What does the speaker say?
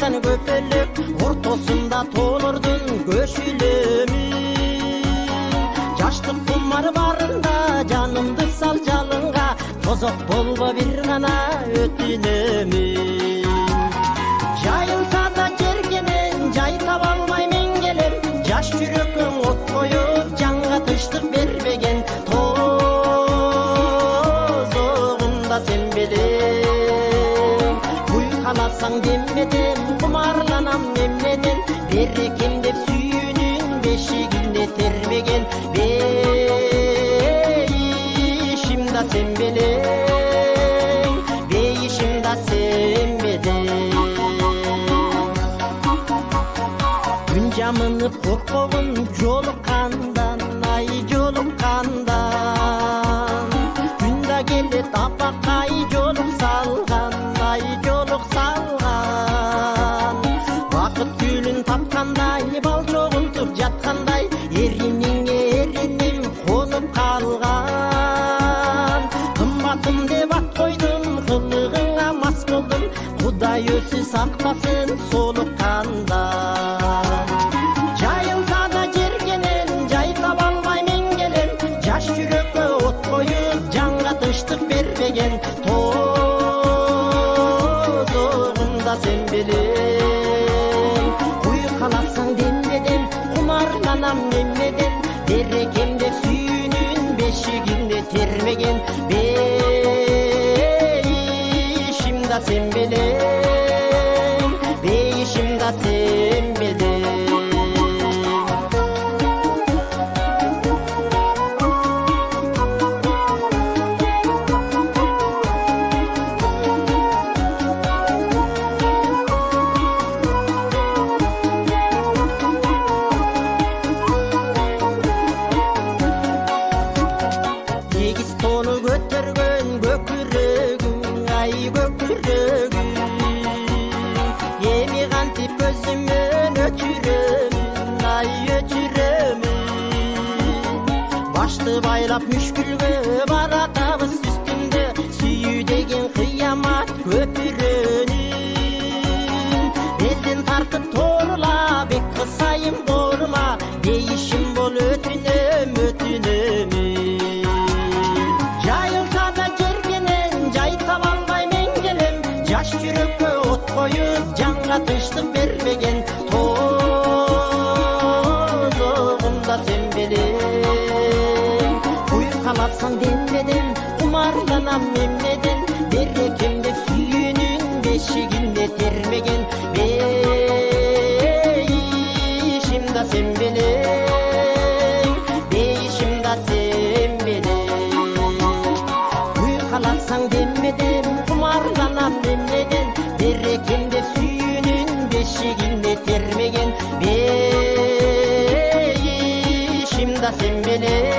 жайнатқан көпелек, ортосында толырдың көшілемі. Жаштық құмар барында жанымды сал жалынға, тозақ болба бір ғана өтінемі. Жайылса да жергенен жай таба алмай мен келем, жаш жүрегім от қойып жанға тыныштық бермеген, тозығында сен белең. Қаласаң демеден, құмарланам немнеден, берекем деп сүйінің бешігінде термеген, бейішімда сен белең, бейішімда сен белең. Күн жамынып қорқоғын жолыққандан, ай жолыққандан, күнда келет апақай жолық салған, ай жолық салған. Вақыт күлін тапқандай, бал жоғынтып жатқандай, ерініңе ерінім қонып қалған. Қымбатым деп ат қойдым, қылығыңа мас болдым, Құдай өзі сақтасын солыққанда. Жайылса да жергенен жай таба алмай мен келем, жаш жүрекке от қойып жанға тыныштық бермеген, тозығында сен белең. Қаласаң демеден, құмарланам немеден, берекем деп сүйінің бешігінде термеген, бейішімда сен белең, бейішімда сен белең. Көтөргөн көкүрөгүң, ай көкүрөгүң, эми кантип көзүмөн өчүрөмүн, ай өчүрөмүн. Башты байлап мүшкүлгө баратабыз үстүндө, сүйүү деген кыямат көпүрөнүн. Элден тартып торула, бек кысайын борма, дейишим бол өтүнөм, өтүнөмүн. Жаш жүрекке от қойып жанға тыныштық бермеген, тозығында сен белең. Қаласаң демеден, құмарланам немнеден, берекем деп сүйінің бешігінде термеген, бейішімда сен белең, бейішімда сен белең. Қаласаң демеден, құмарланам немнеден, берекем деп сүйінің бешігінде термеген, бейішімда сен белең.